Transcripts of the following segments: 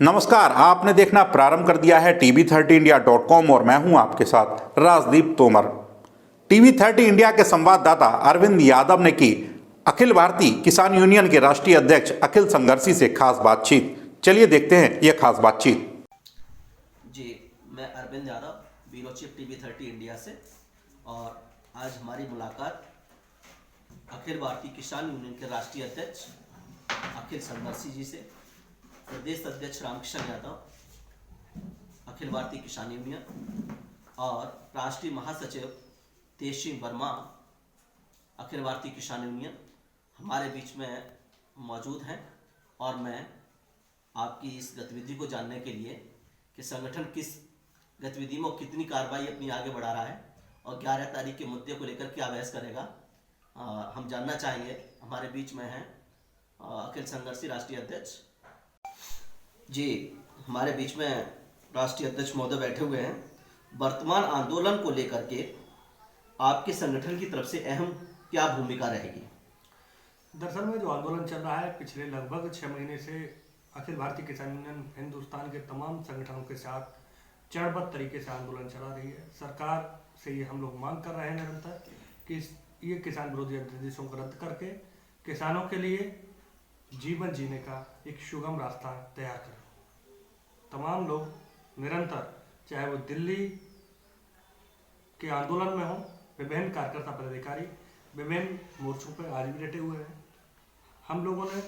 नमस्कार, आपने देखना प्रारंभ कर दिया है TV30India.com और मैं हूं आपके साथ राजदीप तोमर। TV30 इंडिया के संवाददाता अरविंद यादव ने की अखिल भारतीय किसान यूनियन के राष्ट्रीय अध्यक्ष अखिल संघर्षी से खास बातचीत। चलिए देखते हैं यह खास बातचीत। जी, मैं Arvind Yadav, bureau chief TV30 India से। और आज हमारी मुलाकात अखिल भारतीय किसान यूनियन के राष्ट्रीय अध्यक्ष अखिल संघर्षी जी से, प्रदेश अध्यक्ष रामकिशन यादव, अखिल भारतीय किसान यूनियन, और राष्ट्रीय महासचिव तेजसिंह वर्मा, अखिल भारतीय किसान यूनियन, हमारे बीच में मौजूद हैं। और मैं आपकी इस गतिविधि को जानने के लिए कि संगठन किस गतिविधि में कितनी कार्रवाई अपनी आगे बढ़ा रहा है और 11 तारीख के मुद्दे को लेकर क्या बहस करेगा, हम जानना चाहेंगे। हमारे बीच में हैं अखिल संघर्षी राष्ट्रीय अध्यक्ष जी, हमारे बीच में राष्ट्रीय अध्यक्ष महोदय बैठे हुए हैं। वर्तमान आंदोलन को लेकर के आपके संगठन की तरफ से अहम क्या भूमिका रहेगी? दरअसल में जो आंदोलन चल रहा है पिछले लगभग 6 महीने से अखिल भारतीय किसान यूनियन हिंदुस्तान के तमाम संगठनों के साथ चरणबद्ध तरीके से आंदोलन चला रही है। सरकार से ये हम लोग मांग कर रहे हैं निरंतर कि ये किसान विरोधी अध्यादेशों को रद्द करके किसानों के लिए जीवन जीने का एक सुगम रास्ता तैयार करें। तमाम लोग निरंतर, चाहे वो दिल्ली के आंदोलन में हो, विभिन्न कार्यकर्ता पदाधिकारी विभिन्न मोर्चों पर आज भी डटे हुए हैं। हम लोगों ने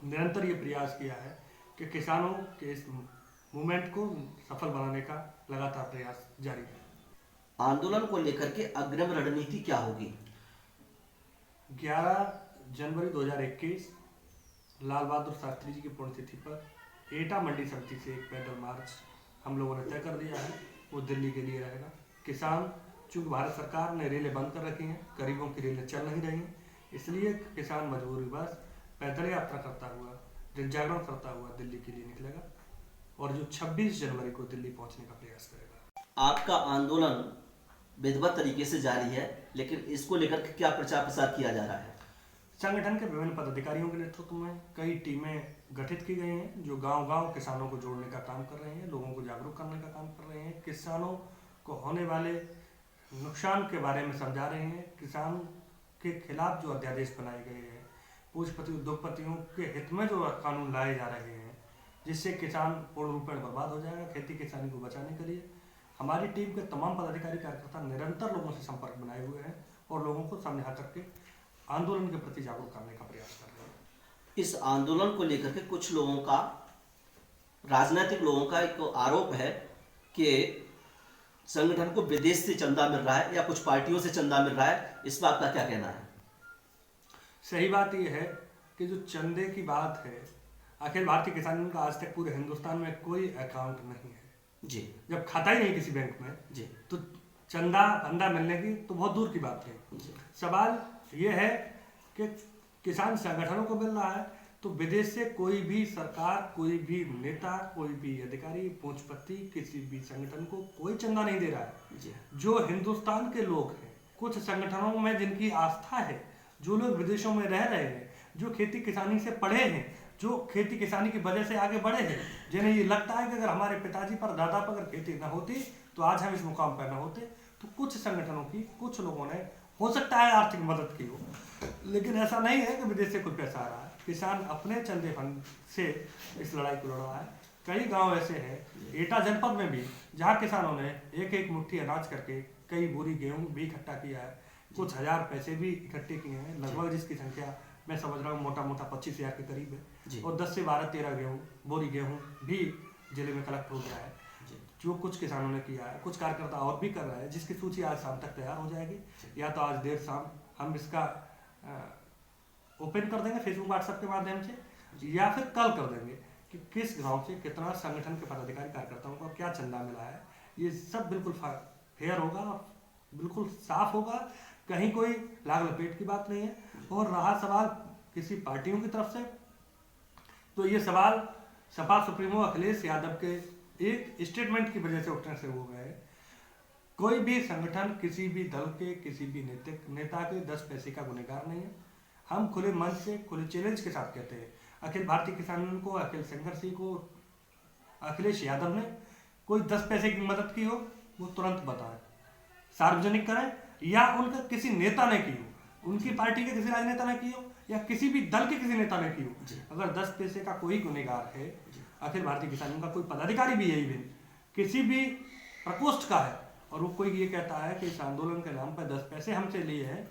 निरंतर ये प्रयास किया है कि किसानों के इस मूवमेंट को सफल बनाने का लगातार प्रयास जारी है। आंदोलन को लेकर के अग्रिम रणनीति क्या होगी? 11 जनवरी 2021 लाल बहादुर शास्त्री जी की पुण्यतिथि पर एटा मंडी समिति से एक पैदल मार्च हम लोगों ने तय कर दिया है, वो दिल्ली के लिए रहेगा। किसान, चूँकि भारत सरकार ने रेलें बंद कर रखी हैं, गरीबों की रेलें चल नहीं रही हैं, इसलिए किसान मजबूरी बस पैदल यात्रा करता हुआ, जन जागरण करता हुआ दिल्ली के लिए निकलेगा और जो 26 जनवरी को दिल्ली पहुंचने का प्रयास करेगा। आपका आंदोलन विधिवत तरीके से जारी है, लेकिन इसको लेकर के क्या प्रचार प्रसार किया जा रहा है? संगठन के विभिन्न पदाधिकारियों के नेतृत्व में कई टीमें गठित की गई हैं जो गांव-गांव किसानों को जोड़ने का काम कर रहे हैं, लोगों को जागरूक करने का काम कर रहे हैं, किसानों को होने वाले नुकसान के बारे में समझा रहे हैं, किसान के खिलाफ जो अध्यादेश बनाए गए हैं, पूंजीपति उद्योगपतियों के हित में जो कानून लाए जा रहे हैं, जिससे किसान पूर्ण रूप में बर्बाद हो जाएगा। खेती किसानी को बचाने के लिए हमारी टीम के तमाम पदाधिकारी कार्यकर्ता निरंतर लोगों से संपर्क बनाए हुए हैं और लोगों को समझा करके आंदोलन के प्रति जागरूक करने का प्रयास कर रहे हैं। इस आंदोलन को लेकर के कुछ लोगों का, राजनीतिक लोगों का एक आरोप है कि संगठन को विदेश से चंदा मिल रहा है या कुछ पार्टियों से चंदा मिल रहा है। इस बात का क्या कहना है? सही बात यह है कि जो चंदे की बात है, अखिल भारतीय किसान यूनियन का आज तक पूरे हिंदुस्तान में कोई अकाउंट नहीं है जी। जब खाता ही नहीं किसी बैंक में जी, तो चंदा बंदा मिलने की तो बहुत दूर की बात है। सवाल ये है कि किसान संगठनों को मिल रहा है तो विदेश से कोई भी सरकार, कोई भी नेता, कोई भी अधिकारी, पूंजीपति किसी भी संगठन को कोई चंदा नहीं दे रहा है जी। जो हिंदुस्तान के लोग हैं, कुछ संगठनों में जिनकी आस्था है, जो लोग विदेशों में रह रहे हैं, जो खेती किसानी से पढ़े हैं, जो खेती किसानी की वजह से आगे बढ़े हैं, जिन्हें ये लगता है कि अगर हमारे पिताजी पर, दादा पर अगर खेती न होती तो आज हम इस मुकाम पर न होते, तो कुछ संगठनों की, कुछ लोगों ने हो सकता है आर्थिक मदद की हो, लेकिन ऐसा नहीं है कि विदेश से कुछ पैसा आ रहा है। किसान अपने चंदे फंड से इस लड़ाई को लड़ रहा है। कई गांव ऐसे हैं एटा जनपद में भी जहां किसानों ने एक एक मुट्ठी अनाज करके कई बोरी गेहूं भी इकट्ठा किया है, कुछ हजार पैसे भी इकट्ठे किए हैं, लगभग जिसकी संख्या मैं समझ रहा हूँ मोटा मोटा 25,000 के करीब है, और 10 से 12-13 बोरी गेहूँ भी जिले में कलेक्ट हो गया है। जो कुछ किसानों ने किया है, कुछ कार्यकर्ता और भी कर रहे हैं, जिसकी सूची आज शाम तक तैयार हो जाएगी, या तो आज देर शाम हम इसका ओपन कर देंगे फेसबुक व्हाट्सएप के माध्यम से, या फिर कल कर देंगे कि किस गांव से कितना संगठन के पदाधिकारी कार्यकर्ताओं को क्या चंदा मिला है। ये सब बिल्कुल फेयर होगा, बिल्कुल साफ होगा, कहीं कोई लाग लपेट की बात नहीं है। और रहा सवाल किसी पार्टियों की तरफ से, तो ये सवाल सपा सुप्रीमो अखिलेश यादव के एक स्टेटमेंट की वजह से उठने से हो गए। कोई भी संगठन किसी भी दल के, किसी भी नेता के 10 पैसे का गुनहगार नहीं है। हम खुले मन से, खुले चैलेंज के साथ कहते हैं, अखिल भारतीय किसान यूनियन को, अखिल संघर्षी को अखिलेश यादव ने कोई 10 पैसे की मदद की हो वो तुरंत बताए, सार्वजनिक करें, या उनका किसी नेता ने की हो, उनकी पार्टी के किसी राजनेता ने की हो या किसी भी दल के किसी नेता ने की हो। अगर 10 पैसे का कोई गुनहगार है, अखिल भारतीय किसान यूनियन का कोई पदाधिकारी भी है, इवन किसी भी प्रकोष्ठ का है, और वो कोई ये कहता है कि इस आंदोलन के नाम पर 10 पैसे हमसे लिए हैं,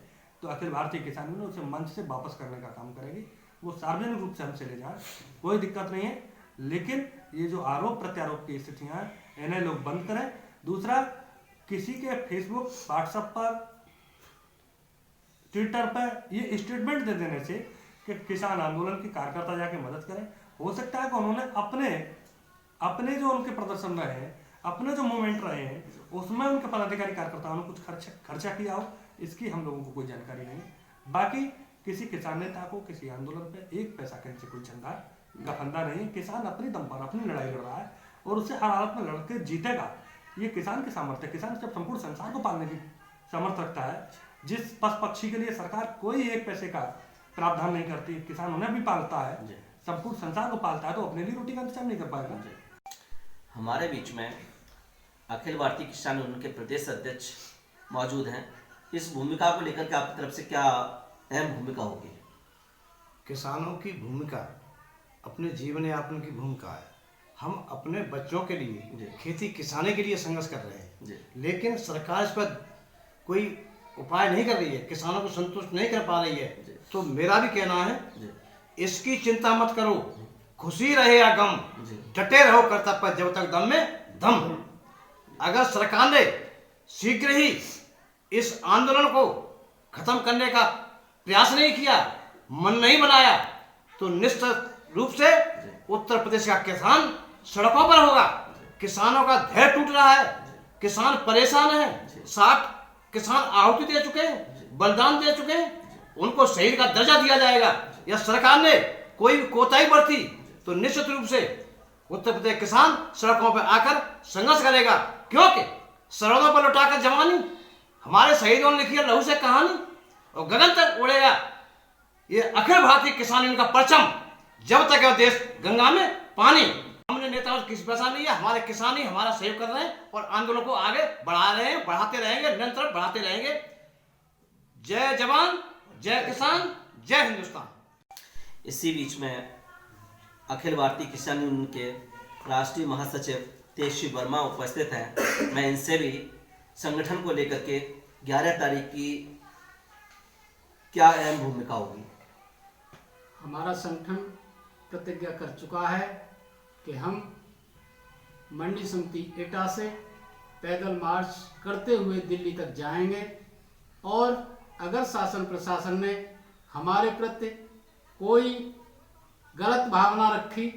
तो अखिल भारतीय किसान यूनियन उसे मंच से वापस करने का काम करेगी। वो सार्वजनिक रूप से हमसे ले जाए, कोई दिक्कत नहीं है, लेकिन ये जो आरोप प्रत्यारोप की स्थितियां हैं इन्हें लोग बंद करें। दूसरा, किसी के फेसबुक, व्हाट्सएप पर, ट्विटर पर ये स्टेटमेंट दे देने से कि किसान आंदोलन के कार्यकर्ता जाके मदद करें, हो सकता है कि उन्होंने अपने जो उनके प्रदर्शन रहे हैं, अपने जो मूवमेंट रहे हैं, उसमें उनके पदाधिकारी कार्यकर्ताओं ने कुछ खर्चा किया हो, इसकी हम लोगों को कोई जानकारी नहीं। बाकी किसी किसान नेता को किसी आंदोलन पे 1 पैसा कहीं से कोई चंदा का फंदा नहीं है। किसान अपनी दम पर अपनी लड़ाई लड़ रहा है और उससे हर हालत में लड़के जीतेगा। ये किसान की सामर्थ्य, किसान जब संपूर्ण संसार को पालने की सामर्थ्य रखता है, जिस पशु पक्षी के लिए सरकार कोई 1 पैसे का प्रावधान नहीं करती, किसान उन्हें भी पालता है, संपूर्ण संसार को पालता है, तो अपने लिए रोटी का इंतजाम नहीं कर पाएगा। हमारे बीच में अखिल भारतीय किसान यूनियन के प्रदेश अध्यक्ष मौजूद हैं। इस भूमिका को लेकर के आपकी तरफ से क्या अहम भूमिका होगी? किसानों की भूमिका अपने जीवन यापन की भूमिका है। हम अपने बच्चों के लिए खेती किसानी के लिए संघर्ष कर रहे हैं, लेकिन सरकार इस पर कोई उपाय नहीं कर रही है, किसानों को संतुष्ट नहीं कर पा रही है। तो मेरा भी कहना है, इसकी चिंता मत करो, खुशी रहे या गम, डटे रहो कर्तव्य पर जब तक दम में दम। अगर सरकार ने शीघ्र ही इस आंदोलन को खत्म करने का प्रयास नहीं किया, मन नहीं बनाया, तो निश्चित रूप से उत्तर प्रदेश का किसान सड़कों पर होगा। किसानों का धैर्य टूट रहा है, किसान परेशान है, 60 किसान आहुति दे चुके हैं, बलिदान दे चुके हैं, उनको शहीद का दर्जा दिया जाएगा। या सरकार ने कोई कोताही बरती तो निश्चित रूप से उत्तर प्रदेश किसान सड़कों पर आकर संघर्ष करेगा, क्योंकि सरहदों पर लौटाकर जवानी, हमारे शहीदों ने लिखी है लहू से कहानी, और गगन तक उड़ेगा ये अखिल भारतीय किसान यूनियन का परचम, जब तक है देश गंगा में पानी। हमने नेताओं से किसी पैसा नहीं है, हमारे किसान ही हमारा सहयोग कर रहे हैं और आंदोलन को आगे बढ़ा रहे हैं, बढ़ाते रहेंगे, निरंतर बढ़ाते रहेंगे। जय जवान, जय किसान, जय हिंदुस्तान। इसी बीच में अखिल भारतीय किसान यूनियन के राष्ट्रीय महासचिव तेजस्वी वर्मा उपस्थित हैं। मैं इनसे भी संगठन को लेकर के 11 तारीख की क्या अहम भूमिका होगी? हमारा संगठन प्रतिज्ञा कर चुका है कि हम मंडी समिति एटा से पैदल मार्च करते हुए दिल्ली तक जाएंगे, और अगर शासन प्रशासन ने हमारे प्रति कोई गलत भावना रखी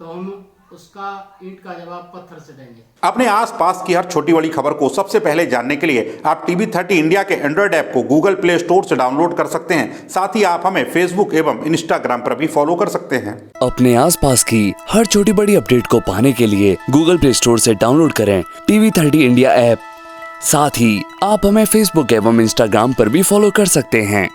तो हम उसका ईंट का जवाब पत्थर से देंगे। अपने आसपास की हर छोटी बड़ी खबर को सबसे पहले जानने के लिए आप टीवी 30 इंडिया के एंड्रॉयड ऐप को गूगल प्ले स्टोर से डाउनलोड कर सकते हैं। साथ ही आप हमें फेसबुक एवं इंस्टाग्राम पर भी फॉलो कर सकते हैं। अपने आसपास की हर छोटी बड़ी अपडेट को पाने के लिए गूगल प्ले स्टोर से डाउनलोड करें टीवी 30 इंडिया ऐप। साथ ही आप हमें फेसबुक एवं इंस्टाग्राम पर भी फॉलो कर सकते हैं।